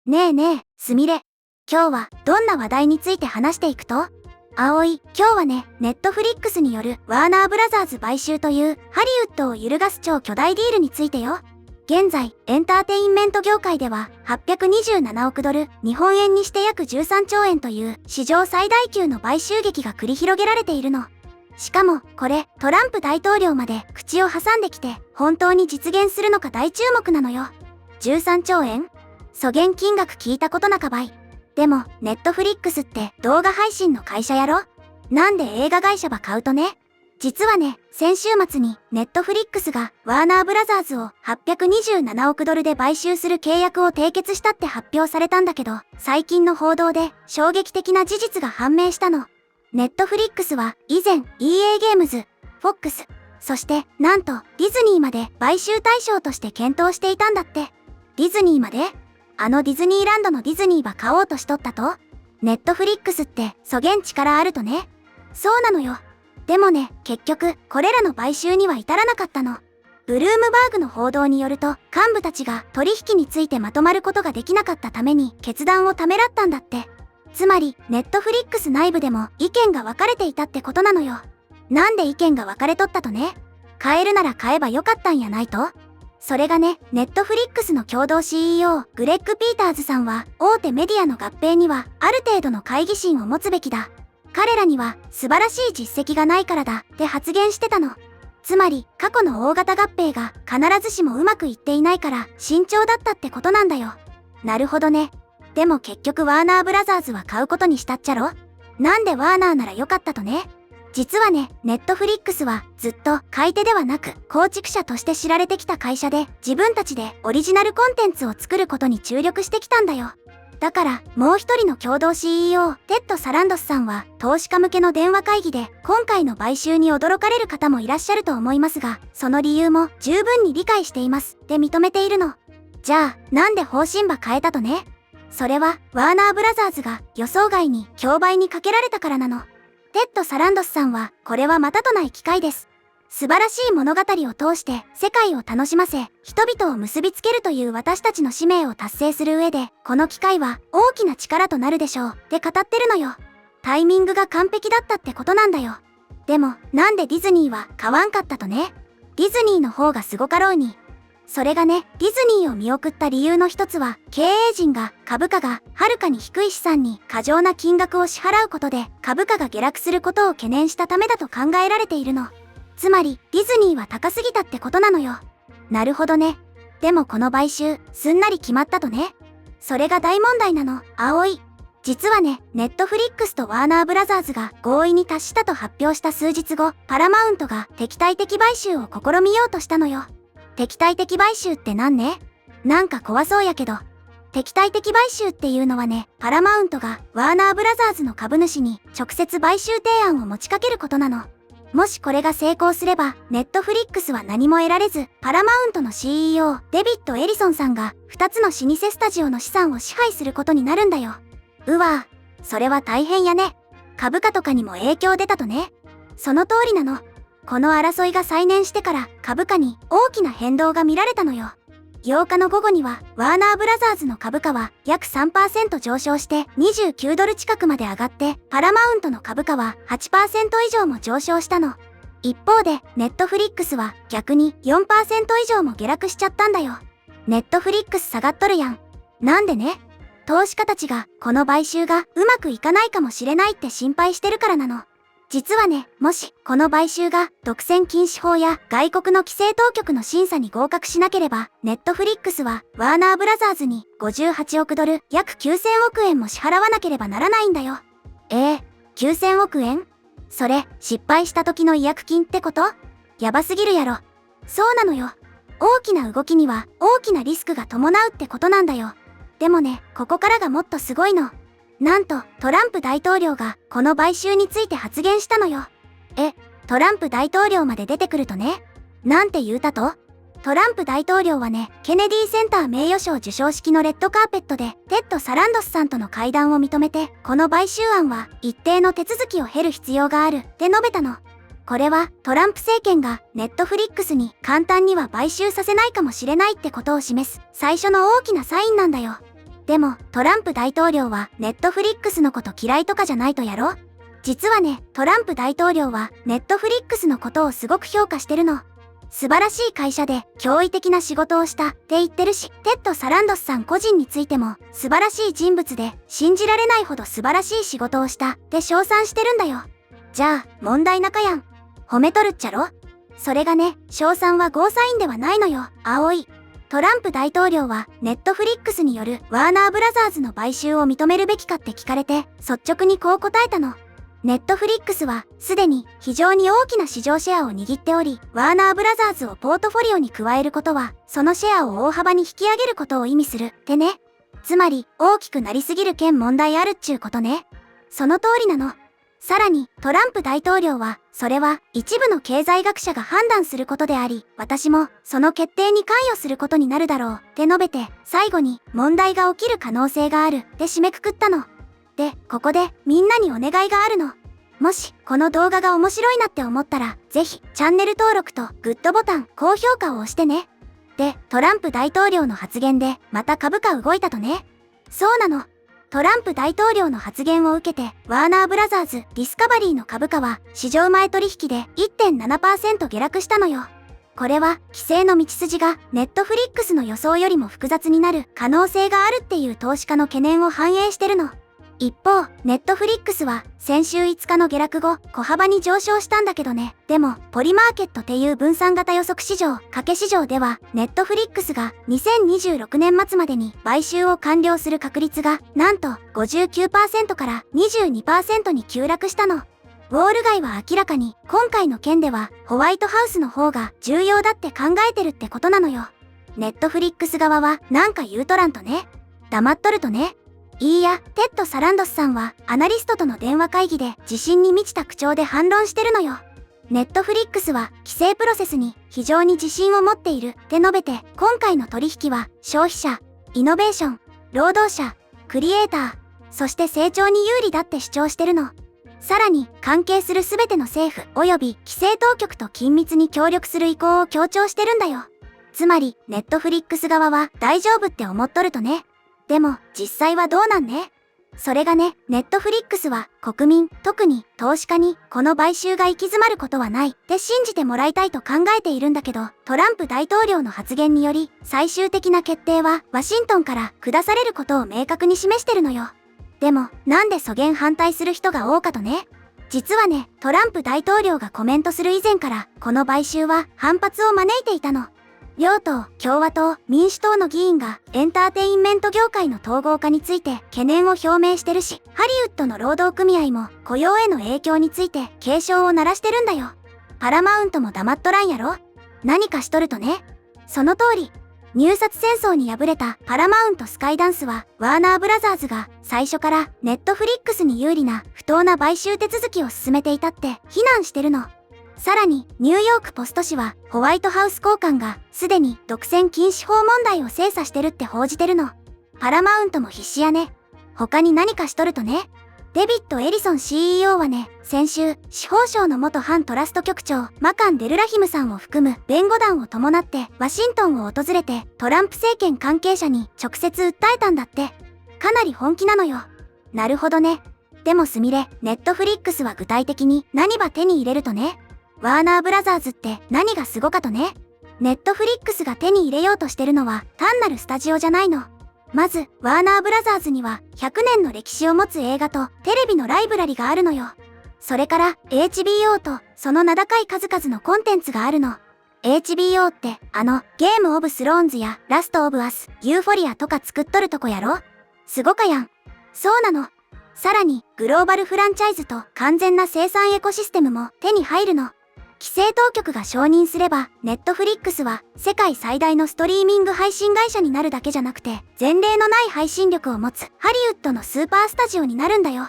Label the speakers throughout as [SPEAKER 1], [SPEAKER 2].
[SPEAKER 1] ねえねえ、すみれ。今日はどんな話題について話していくと？葵、今日はね、ネットフリックスによるワーナーブラザーズ買収というハリウッドを揺るがす超巨大ディールについてよ。現在、エンターテインメント業界では827億ドル、日本円にして約13兆円という史上最大級の買収劇が繰り広げられているの。しかも、これ、トランプ大統領まで口を挟んできて、本当に実現するのか大注目なのよ。13兆円？そげん金額聞いたことなかばい。でも、ネットフリックスって動画配信の会社やろ？なんで映画会社ば買うとね？実はね、先週末にネットフリックスがワーナーブラザーズを827億ドルで買収する契約を締結したって発表されたんだけど、最近の報道で衝撃的な事実が判明したの。ネットフリックスは以前 EA ゲームズ、フォックス、そしてなんとディズニーまで買収対象として検討していたんだって。ディズニーまで？あのディズニーランドのディズニーば買おうとしとったと？ネットフリックスってそげん力あるとね。そうなのよ。でもね、結局これらの買収には至らなかったの。ブルームバーグの報道によると、幹部たちが取引についてまとまることができなかったために決断をためらったんだって。つまり、ネットフリックス内部でも意見が分かれていたってことなのよ。なんで意見が分かれとったとね？買えるなら買えばよかったんやないと？それがね、ネットフリックスの共同 CEO、グレッグ・ピーターズさんは、大手メディアの合併には、ある程度の懐疑心を持つべきだ。彼らには、素晴らしい実績がないからだ、って発言してたの。つまり、過去の大型合併が必ずしもうまくいっていないから、慎重だったってことなんだよ。なるほどね。でも結局ワーナーブラザーズは買うことにしたっちゃろ？なんでワーナーならよかったとね？実はね、ネットフリックスはずっと買い手ではなく構築者として知られてきた会社で、自分たちでオリジナルコンテンツを作ることに注力してきたんだよ。だからもう一人の共同 CEO、テッド・サランドスさんは投資家向けの電話会議で今回の買収に驚かれる方もいらっしゃると思いますが、その理由も十分に理解していますって認めているの。じゃあ、なんで方針ば変えたとね？それはワーナーブラザーズが予想外に競売にかけられたからなの。テッド・サランドスさんは、これはまたとない機会です。素晴らしい物語を通して世界を楽しませ、人々を結びつけるという私たちの使命を達成する上で、この機会は大きな力となるでしょうって語ってるのよ。タイミングが完璧だったってことなんだよ。でも、なんでディズニーは買わんかったとね？ディズニーの方がすごかろうに。それがね、ディズニーを見送った理由の一つは、経営陣が株価がはるかに低い資産に過剰な金額を支払うことで株価が下落することを懸念したためだと考えられているの。つまり、ディズニーは高すぎたってことなのよ。なるほどね。でもこの買収、すんなり決まったとね。それが大問題なの、葵。実はね、ネットフリックスとワーナーブラザーズが合意に達したと発表した数日後、パラマウントが敵対的買収を試みようとしたのよ。敵対的買収ってなんね？なんか怖そうやけど。敵対的買収っていうのはね、パラマウントがワーナーブラザーズの株主に直接買収提案を持ちかけることなの。もしこれが成功すれば、ネットフリックスは何も得られず、パラマウントの CEO、デビッド・エリソンさんが2つの老舗スタジオの資産を支配することになるんだよ。うわぁ、それは大変やね。株価とかにも影響出たとね。その通りなの。この争いが再燃してから株価に大きな変動が見られたのよ。8日の午後にはワーナーブラザーズの株価は約 3% 上昇して29ドル近くまで上がって、パラマウントの株価は 8% 以上も上昇したの。一方でネットフリックスは逆に 4% 以上も下落しちゃったんだよ。ネットフリックス下がっとるやん。なんでね？投資家たちがこの買収がうまくいかないかもしれないって心配してるからなの。実はね、もしこの買収が独占禁止法や外国の規制当局の審査に合格しなければ、ネットフリックスはワーナーブラザーズに58億ドル、約9000億円も支払わなければならないんだよ。9000億円？それ、失敗した時の違約金ってこと？やばすぎるやろ。そうなのよ。大きな動きには大きなリスクが伴うってことなんだよ。でもね、ここからがもっとすごいの。なんと、トランプ大統領がこの買収について発言したのよ。トランプ大統領まで出てくるとね。なんて言うたと？トランプ大統領はね、ケネディセンター名誉賞授賞式のレッドカーペットで、テッド・サランドスさんとの会談を認めて、この買収案は一定の手続きを経る必要があるって述べたの。これはトランプ政権がネットフリックスに簡単には買収させないかもしれないってことを示す最初の大きなサインなんだよ。でも、トランプ大統領はネットフリックスのこと嫌いとかじゃないとやろ？実はね、トランプ大統領はネットフリックスのことをすごく評価してるの。素晴らしい会社で驚異的な仕事をしたって言ってるし、テッド・サランドスさん個人についても素晴らしい人物で信じられないほど素晴らしい仕事をしたって称賛してるんだよ。じゃあ、問題なかやん。褒めとるっちゃろ？それがね、称賛はゴーサインではないのよ、葵。トランプ大統領はネットフリックスによるワーナーブラザーズの買収を認めるべきかって聞かれて、率直にこう答えたの。ネットフリックスはすでに非常に大きな市場シェアを握っており、ワーナーブラザーズをポートフォリオに加えることは、そのシェアを大幅に引き上げることを意味するってね。つまり、大きくなりすぎる件問題あるっちゅうことね。その通りなの。さらに、トランプ大統領は、それは一部の経済学者が判断することであり、私もその決定に関与することになるだろうって述べて、最後に問題が起きる可能性があるって締めくくったの。で、ここでみんなにお願いがあるの。もし、この動画が面白いなって思ったら、ぜひ、チャンネル登録とグッドボタン、高評価を押してね。で、トランプ大統領の発言で、また株価動いたとね。そうなの。トランプ大統領の発言を受けて、ワーナーブラザーズ・ディスカバリーの株価は、市場前取引で 1.7% 下落したのよ。これは、規制の道筋が、ネットフリックスの予想よりも複雑になる可能性があるっていう投資家の懸念を反映してるの。一方、ネットフリックスは先週5日の下落後、小幅に上昇したんだけどね。でも、ポリマーケットっていう分散型予測市場、賭け市場では、ネットフリックスが2026年末までに買収を完了する確率が、なんと 59% から 22% に急落したの。ウォール街は明らかに、今回の件では、ホワイトハウスの方が重要だって考えてるってことなのよ。ネットフリックス側は、なんか言うとらんとね。黙っとるとね。いいや、テッド・サランドスさんは、アナリストとの電話会議で自信に満ちた口調で反論してるのよ。ネットフリックスは、規制プロセスに非常に自信を持っているって述べて、今回の取引は、消費者、イノベーション、労働者、クリエイター、そして成長に有利だって主張してるの。さらに、関係するすべての政府及び規制当局と緊密に協力する意向を強調してるんだよ。つまり、ネットフリックス側は大丈夫って思っとるとね。でも、実際はどうなんね？それがね、ネットフリックスは国民、特に投資家にこの買収が行き詰まることはないって信じてもらいたいと考えているんだけど、トランプ大統領の発言により、最終的な決定はワシントンから下されることを明確に示してるのよ。でも、なんで阻減反対する人が多かとね。実はね、トランプ大統領がコメントする以前から、この買収は反発を招いていたの。両党、共和党、民主党の議員がエンターテインメント業界の統合化について懸念を表明してるし、ハリウッドの労働組合も雇用への影響について警鐘を鳴らしてるんだよ。パラマウントも黙っとらんやろ？何かしとるとね。その通り。入札戦争に敗れたパラマウントスカイダンスは、ワーナーブラザーズが最初からネットフリックスに有利な不当な買収手続きを進めていたって非難してるの。さらに、ニューヨークポスト紙は、ホワイトハウス高官が、すでに独占禁止法問題を精査してるって報じてるの。パラマウントも必死やね。他に何かしとるとね。デビッド・エリソン CEO はね、先週、司法省の元反トラスト局長、マカン・デルラヒムさんを含む弁護団を伴って、ワシントンを訪れて、トランプ政権関係者に直接訴えたんだって。かなり本気なのよ。なるほどね。でもすみれ、ネットフリックスは具体的に何ば手に入れるとね。ワーナーブラザーズって何がすごかとね。ネットフリックスが手に入れようとしてるのは単なるスタジオじゃないの。まず、ワーナーブラザーズには100年の歴史を持つ映画とテレビのライブラリがあるのよ。それから HBO とその名高い数々のコンテンツがあるの。HBO ってゲームオブスローンズやラストオブアス、ユーフォリアとか作っとるとこやろ？すごかやん。そうなの。さらに、グローバルフランチャイズと完全な生産エコシステムも手に入るの。規制当局が承認すれば、ネットフリックスは世界最大のストリーミング配信会社になるだけじゃなくて、前例のない配信力を持つハリウッドのスーパースタジオになるんだよ。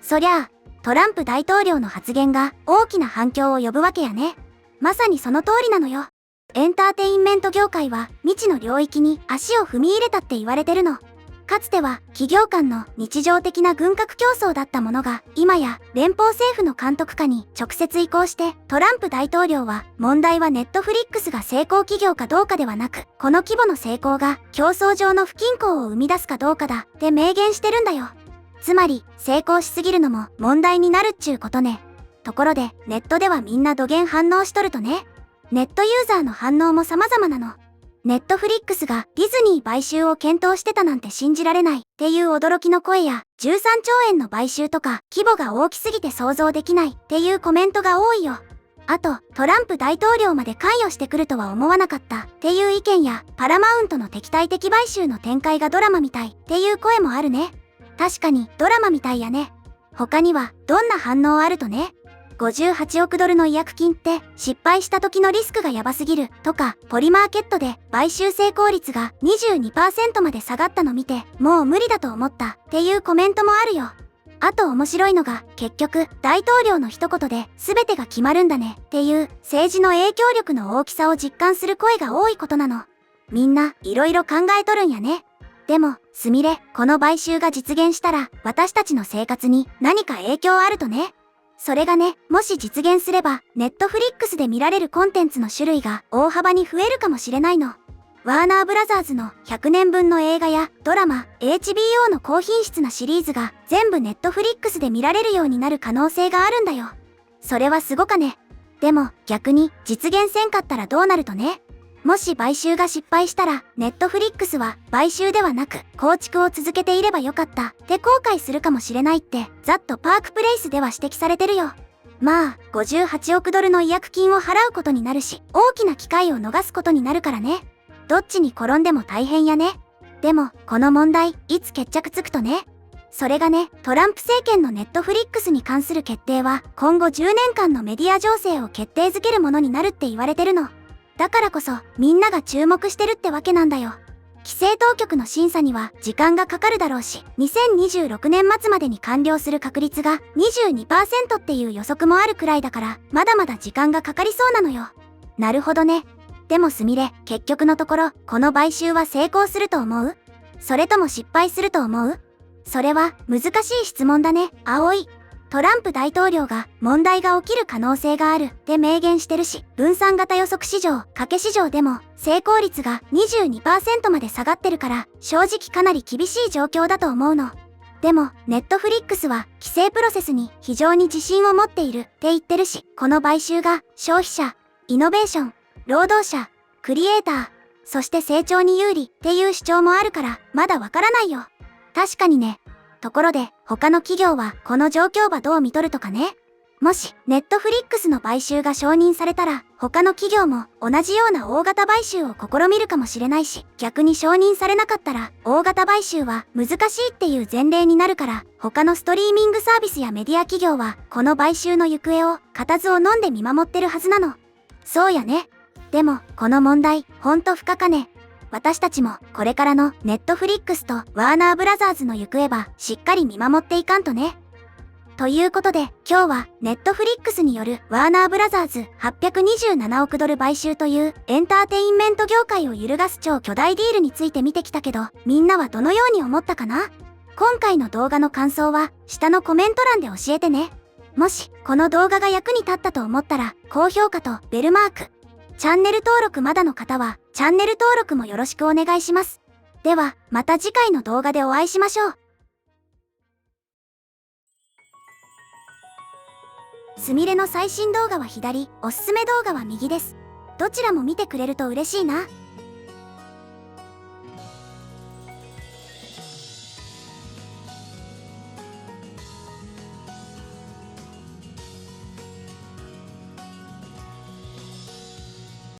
[SPEAKER 1] そりゃあ、トランプ大統領の発言が大きな反響を呼ぶわけやね。まさにその通りなのよ。エンターテインメント業界は未知の領域に足を踏み入れたって言われてるの。かつては企業間の日常的な軍拡競争だったものが、今や連邦政府の監督下に直接移行して、トランプ大統領は、問題はネットフリックスが成功企業かどうかではなく、この規模の成功が競争上の不均衡を生み出すかどうかだって明言してるんだよ。つまり、成功しすぎるのも問題になるっちゅうことね。ところで、ネットではみんなどげん反応しとるとね。ネットユーザーの反応も様々なの。ネットフリックスがディズニー買収を検討してたなんて信じられないっていう驚きの声や、13兆円の買収とか規模が大きすぎて想像できないっていうコメントが多いよ。あと、トランプ大統領まで関与してくるとは思わなかったっていう意見や、パラマウントの敵対的買収の展開がドラマみたいっていう声もあるね。確かにドラマみたいやね。他にはどんな反応あるとね。58億ドルの違約金って失敗した時のリスクがヤバすぎるとか、ポリマーケットで買収成功率が 22% まで下がったの見て、もう無理だと思ったっていうコメントもあるよ。あと面白いのが、結局大統領の一言で全てが決まるんだねっていう政治の影響力の大きさを実感する声が多いことなの。みんな色々考えとるんやね。でも、すみれ、この買収が実現したら私たちの生活に何か影響あるとね。それがね、もし実現すれば、ネットフリックスで見られるコンテンツの種類が大幅に増えるかもしれないの。ワーナーブラザーズの100年分の映画やドラマ、HBO の高品質なシリーズが全部ネットフリックスで見られるようになる可能性があるんだよ。それはすごかね。でも逆に実現せんかったらどうなるとね。もし買収が失敗したら、ネットフリックスは買収ではなく構築を続けていればよかったって後悔するかもしれないって、ザッとパークプレイスでは指摘されてるよ。まあ、58億ドルの違約金を払うことになるし、大きな機会を逃すことになるからね。どっちに転んでも大変やね。でも、この問題、いつ決着つくとね。それがね、トランプ政権のネットフリックスに関する決定は、今後10年間のメディア情勢を決定づけるものになるって言われてるの。だからこそ、みんなが注目してるってわけなんだよ。規制当局の審査には時間がかかるだろうし、2026年末までに完了する確率が 22% っていう予測もあるくらいだから、まだまだ時間がかかりそうなのよ。なるほどね。でもすみれ、結局のところ、この買収は成功すると思う？それとも失敗すると思う？それは難しい質問だね、葵。トランプ大統領が問題が起きる可能性があるって明言してるし、分散型予測市場、賭け市場でも成功率が 22% まで下がってるから、正直かなり厳しい状況だと思うの。でも、ネットフリックスは規制プロセスに非常に自信を持っているって言ってるし、この買収が消費者、イノベーション、労働者、クリエイター、そして成長に有利っていう主張もあるから、まだわからないよ。確かにね。ところで、他の企業はこの状況はどう見とるとかね。もし、ネットフリックスの買収が承認されたら、他の企業も同じような大型買収を試みるかもしれないし、逆に承認されなかったら、大型買収は難しいっていう前例になるから、他のストリーミングサービスやメディア企業は、この買収の行方を固唾を飲んで見守ってるはずなの。そうやね。でも、この問題、ほんと深かね。私たちもこれからのネットフリックスとワーナーブラザーズの行方ばしっかり見守っていかんとね。ということで今日はネットフリックスによるワーナーブラザーズ827億ドル買収というエンターテインメント業界を揺るがす超巨大ディールについて見てきたけど、みんなはどのように思ったかな？今回の動画の感想は下のコメント欄で教えてね。もしこの動画が役に立ったと思ったら高評価とベルマーク、チャンネル登録まだの方はチャンネル登録もよろしくお願いします。ではまた次回の動画でお会いしましょう。すみれの最新動画は左、おすすめ動画は右です。どちらも見てくれると嬉しいな。